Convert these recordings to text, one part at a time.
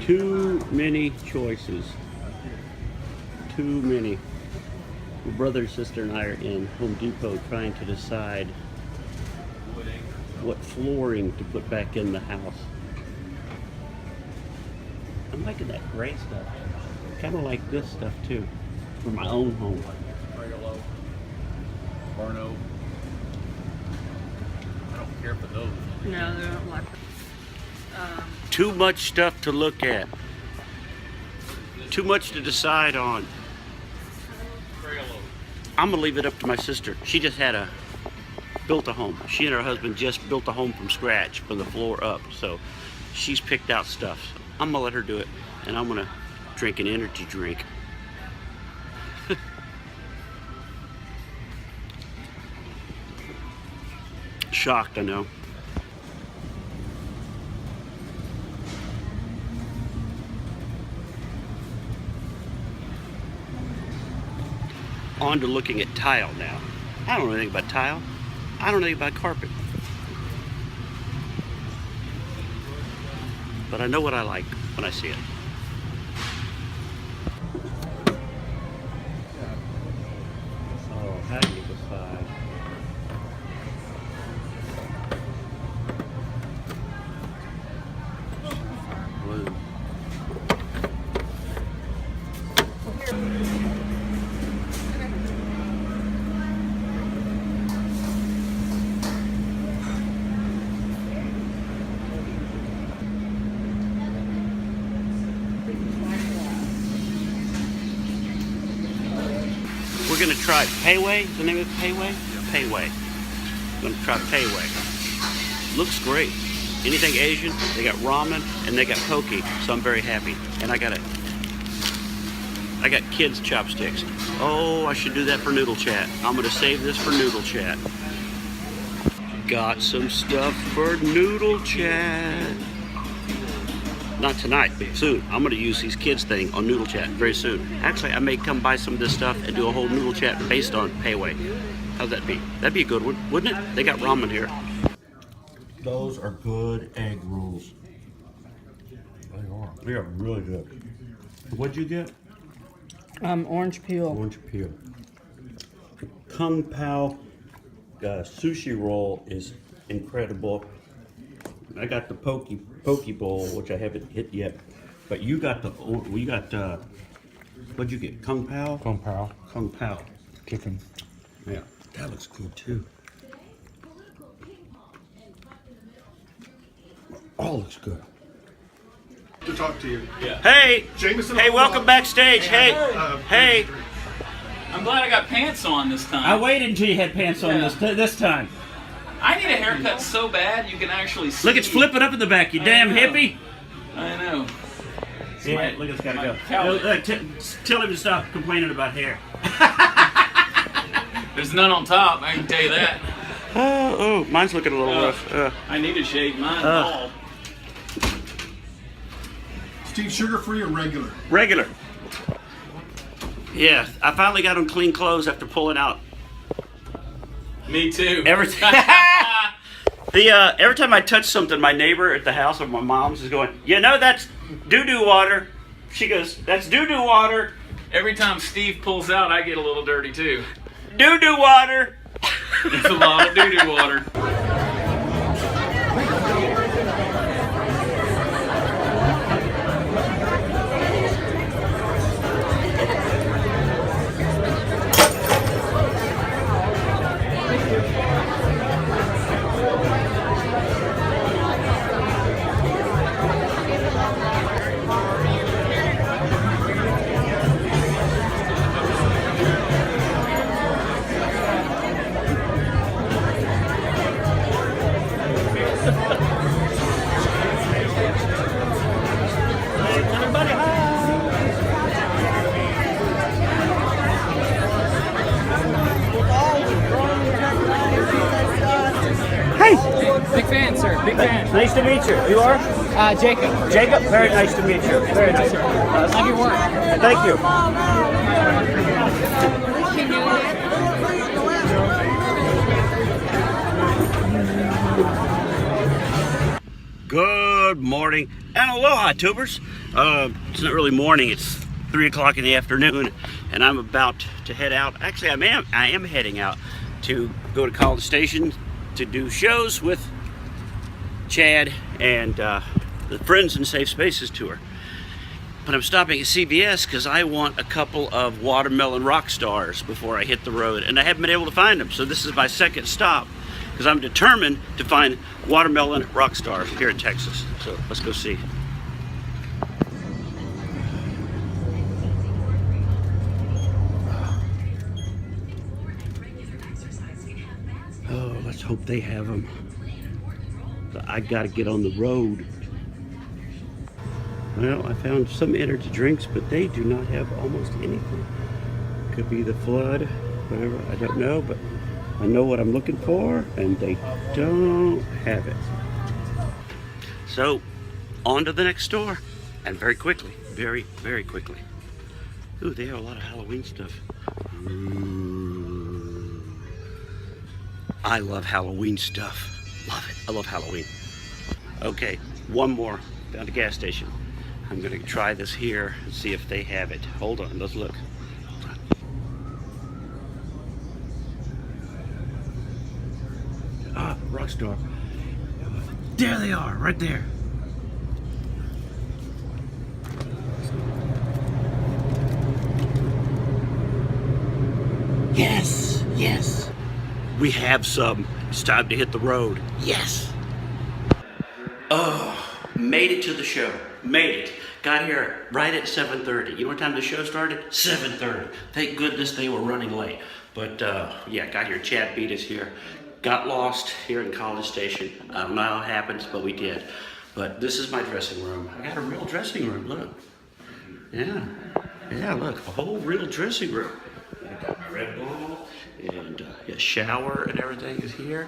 Too many choices. Too many. My brother and sister and I are in Home Depot trying to decide what flooring to put back in the house. I'm liking that gray stuff. Kind of like this stuff too, for my own home. Barno. I don't care for those. No, they don't like Too much stuff to look at. Too much to decide on. I'm gonna leave it up to my sister. She just built a home. She and her husband just built a home from scratch, from the floor up. So she's picked out stuff. So I'm gonna let her do it, and I'm gonna drink an energy drink. Shocked, I know. On to looking at tile now. I don't know anything about tile. I don't know anything about carpet. But I know what I like when I see it. So, how do you decide? Blue. We're gonna try Payway. Is the name of it Payway? Payway. We're gonna try Payway. Looks great. Anything Asian, they got ramen and they got poke, so I'm very happy. And I got kids chopsticks. Oh, I should do that for Noodle Chat. I'm gonna save this for Noodle Chat. Got some stuff for Noodle Chat. Not tonight, but soon. I'm gonna use these kids thing on Noodle Chat very soon. Actually, I may come buy some of this stuff and do a whole Noodle Chat based on Payway. How'd that be? That'd be a good one, wouldn't it? They got ramen here. Those are good egg rolls. They are. They are really good. What'd you get? orange peel. Orange peel. Kung Pao sushi roll is incredible. I got the poke bowl, which I haven't hit yet. But you got what'd you get? Kung Pao? Kung Pao. Kung Pao. Chicken. Yeah, that looks good too. All looks good. To talk to you. Yeah. Hey! Jameson Hey, welcome backstage. Hey! Hey! I'm glad I got pants on this time. I waited until you had pants on this time. I need a haircut so bad you can actually see. Look, it's flipping up in the back, you damn know. hippie. I know. Yeah, look, it's gotta go. Cowboy. Tell him to stop complaining about hair. There's none on top, I can tell you that. Oh, mine's looking a little rough. I need to shave mine bald. Steve, sugar-free or regular? Regular. Yeah, I finally got on clean clothes after pulling out. Me too. Every time I touch something, my neighbor at the house of my mom's is going, you know, that's doo-doo water. She goes, that's doo-doo water. Every time Steve pulls out, I get a little dirty too. Doo-doo water. It's a lot of doo-doo water. Big fan, sir. Big fan. Nice to meet you. You are? Jacob. Jacob? Very nice to meet you. Very nice. Love your work. Thank you. Good Good morning and aloha, tubers. It's not really morning, it's 3 o'clock in the afternoon, and I'm about to head out. Actually, I am heading out to go to College Station to do shows with Chad and the Friends in Safe Spaces tour. But I'm stopping at CVS because I want a couple of watermelon rock stars before I hit the road, and I haven't been able to find them. So this is my second stop because I'm determined to find watermelon rock stars here in Texas. So let's go see. Oh, let's hope they have them. I gotta get on the road. Well, I found some energy drinks, but they do not have almost anything. Could be the flood, whatever, I don't know, but I know what I'm looking for, and they don't have it. So, on to the next store, and very quickly, very, very quickly. Ooh, they have a lot of Halloween stuff. Ooh. I love Halloween stuff. Love it. I love Halloween. Okay, one more. Found a gas station. I'm gonna try this here and see if they have it. Hold on, let's look. Ah, Rockstar. There they are, right there. Yes, yes. We have some. It's time to hit the road. Yes. Oh, made it to the show. Made it. Got here right at 7:30. You know what time the show started? 7:30. Thank goodness they were running late. But yeah, got here. Chad beat us here. Got lost here in College Station. I don't know how it happens, but we did. But this is my dressing room. I got a real dressing room. Look. Yeah. Yeah, look. A whole real dressing room. I got my Red Bull and a shower and everything is here.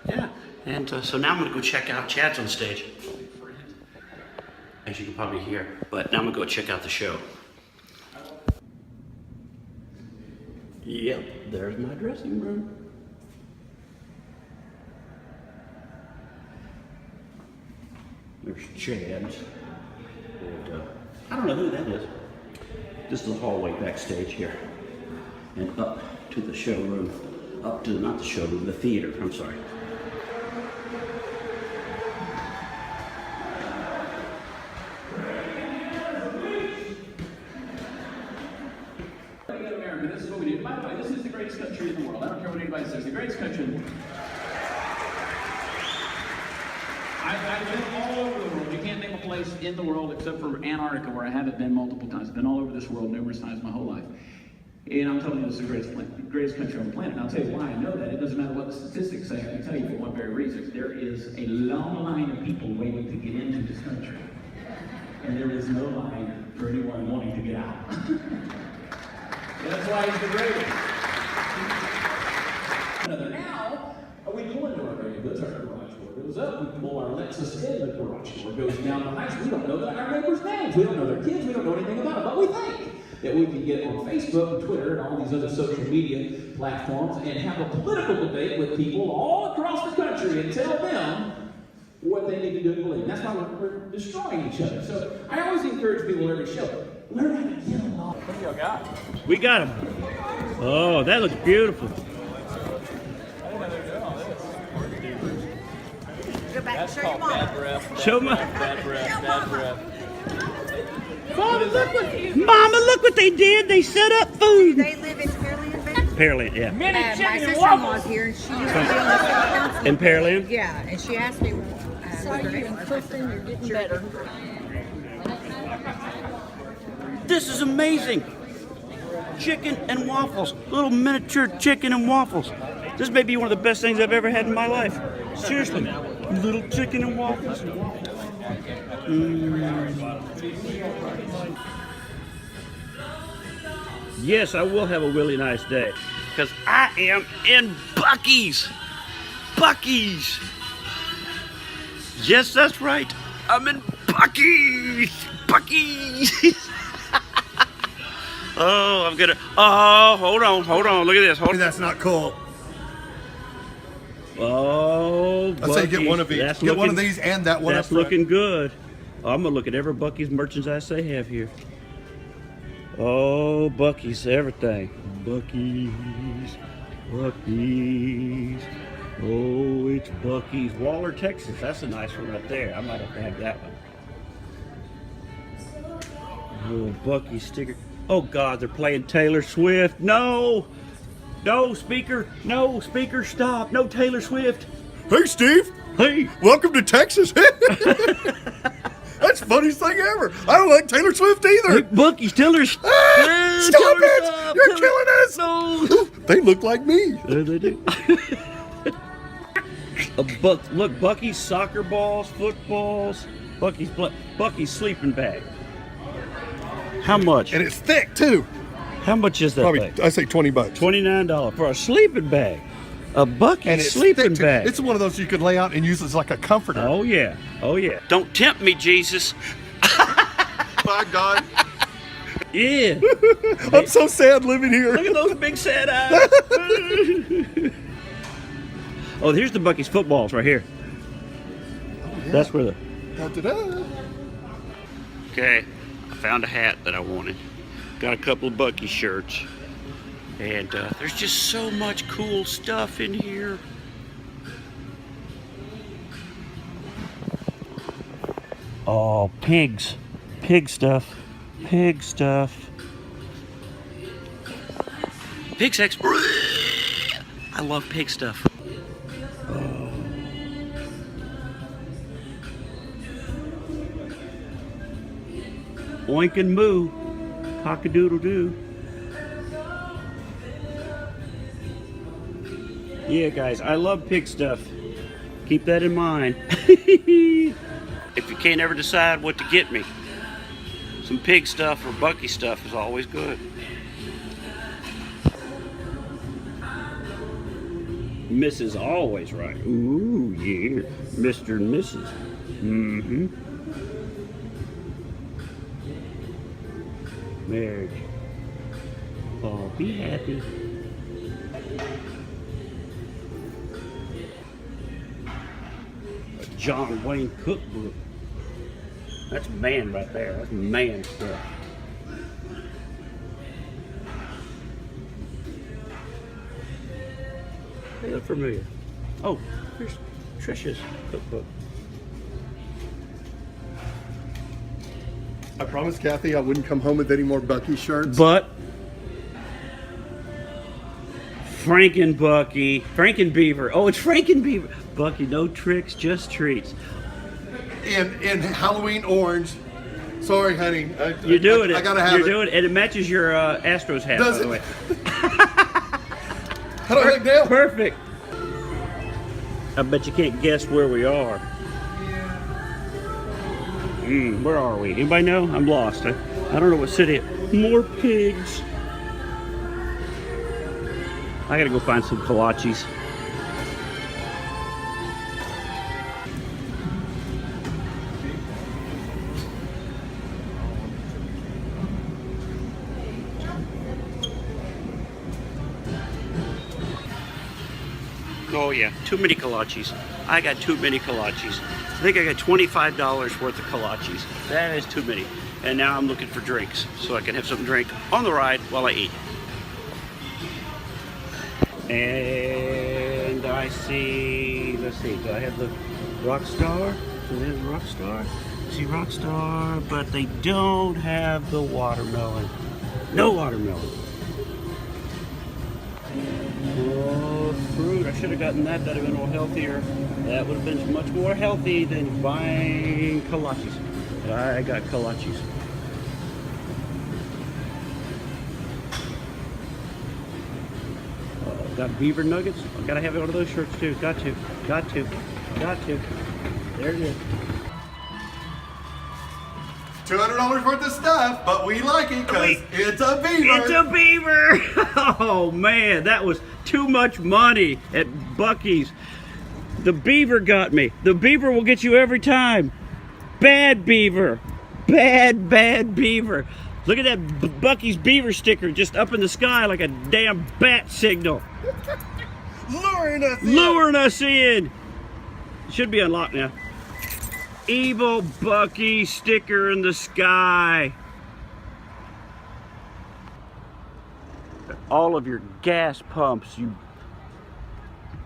Yeah. And so now I'm going to go check out Chad's on stage. As you can probably hear. But now I'm going to go check out the show. Yep, there's my dressing room. There's Chad's. And I don't know who that is. This is the hallway backstage here. And up to the showroom. Up to, not the showroom, the theater. I'm sorry. This is what we do. By the way, this is the greatest country in the world. I don't care what anybody says. The greatest country in the world. I've been all over the world. You can't name a place in the world except for Antarctica where I haven't been multiple times. I've been all over this world numerous times my whole life. And I'm telling you, this is the greatest country on the planet. And I'll tell you why I know that. It doesn't matter what the statistics say. I can tell you for one very reason. There is a long line of people waiting to get into this country. And there is no line for anyone wanting to get out. That's why he's the greatest. Now, we pull into our very goods, our garage door goes up, we pull our Lexus in, the garage door goes down behind us. We don't know our neighbors' names, we don't know their kids, we don't know anything about them, but we think that we can get on Facebook and Twitter and all these other social media platforms and have a political debate with people all across the country and tell them what they need to do and believe. And that's why we're destroying each other. So I always encourage people every show, learn how to get along. What do y'all got? We got them. Oh, that looks beautiful. Go back and show your mom. Show my. Bad breath. Mama, look what they did. They set up food. They live in Pearland. Pearland, yeah. My sister-in-law's here, and she used to be on the city council. In Pearland? Yeah, and she asked me what her name was. You're getting better. This is amazing. Chicken and waffles. Little miniature chicken and waffles. This may be one of the best things I've ever had in my life. Seriously. Little chicken and waffles. Yes, I will have a really nice day. Because I am in Buc-ee's. Buc-ee's. Yes, that's right. I'm in Buc-ee's. Buc-ee's. Oh, I'm gonna. Oh, hold on. Look at this. That's not cool. Oh, I say get one of each. That's Get one of looking- these and that one. That's up front. looking good. I'm gonna look at every Buc-ee's merchandise they have here. Oh, Buc-ee's everything. Buc-ee's, Buc-ee's. Oh, it's Buc-ee's. Waller, Texas. That's a nice one right there. I might have to have that one. Oh, Buc-ee sticker. Oh God, they're playing Taylor Swift. No, no speaker, no speaker. Stop. No Taylor Swift. Hey, Steve. Hey. Welcome to Texas. That's the funniest thing ever. I don't like Taylor Swift either. Hey, Buc-ee's Taylor. Stop it! You're killing us. No. They look like me. There they do. Look, Buc-ee's soccer balls, footballs, Buc-ee's sleeping bag. How much? And it's thick too. How much is that Probably, bag? I say $20. $29 for a sleeping bag. A Buc-ee And it's sleeping thick too. bag. It's one of those you could lay out and use as like a comforter. Oh yeah, oh yeah. Don't tempt me, Jesus. My God. Yeah. I'm so sad living here. Look at those big sad eyes. Oh, here's the Buc-ee's footballs right here. Yeah. That's where the. Da-da-da. Okay, I found a hat that I wanted. Got a couple of Buc-ee shirts. And there's just so much cool stuff in here. Oh, pigs. Pig stuff. Pig stuff. Pig sex. I love pig stuff. Oh. Oink and moo. Cock-a-doodle-doo. Yeah, guys, I love pig stuff. Keep that in mind. If you can't ever decide what to get me, some pig stuff or Buc-ee stuff is always good. Mrs. always right. Ooh, yeah. Mr. and Mrs. Mm-hmm. Marriage. Oh, be happy. A John Wayne cookbook. That's man right there. That's man stuff. They look familiar. Oh, here's Trisha's cookbook. I promised Kathy I wouldn't come home with any more Buc-ee shirts. But Franken Buc-ee, Franken Beaver. Oh, it's Franken Beaver. Buc-ee, no tricks, just treats. in Halloween orange. Sorry, honey. You're doing it. I gotta have You're it. doing it, and it matches your Astros hat, Does by the it? way. How do I look now? Perfect. I bet you can't guess where we are. Where are we? Anybody know? I'm lost. I don't know what city. More pigs. I gotta go find some kolaches. Oh yeah, too many kolaches. I got too many kolaches. I think I got $25 worth of kolaches. That is too many. And now I'm looking for drinks so I can have something to drink on the ride while I eat. And I see, let's see, do I have the Rockstar? So there's Rockstar. See Rockstar, but they don't have the watermelon. No watermelon. Oh, fruit. I should have gotten that. That would have been more healthier. That would have been much more healthy than buying kolaches. But I got kolaches. Got beaver nuggets. I gotta have one of those shirts too. Got to. Got to. Got to. There it is. $200 worth of stuff, but we like it because it's a beaver. It's a beaver! Oh man, that was too much money at Buc-ee's. The beaver got me. The beaver will get you every time. Bad beaver. Bad, bad beaver. Look at that Buc-ee's beaver sticker just up in the sky like a damn bat signal. luring us in. Luring us in. Should be unlocked now. Evil Buc-ee sticker in the sky. All of your gas pumps, you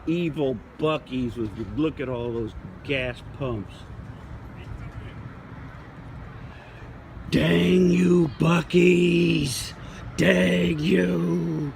evil Buc-ees, look at all those gas pumps. Dang you Buc-ees. Dang you.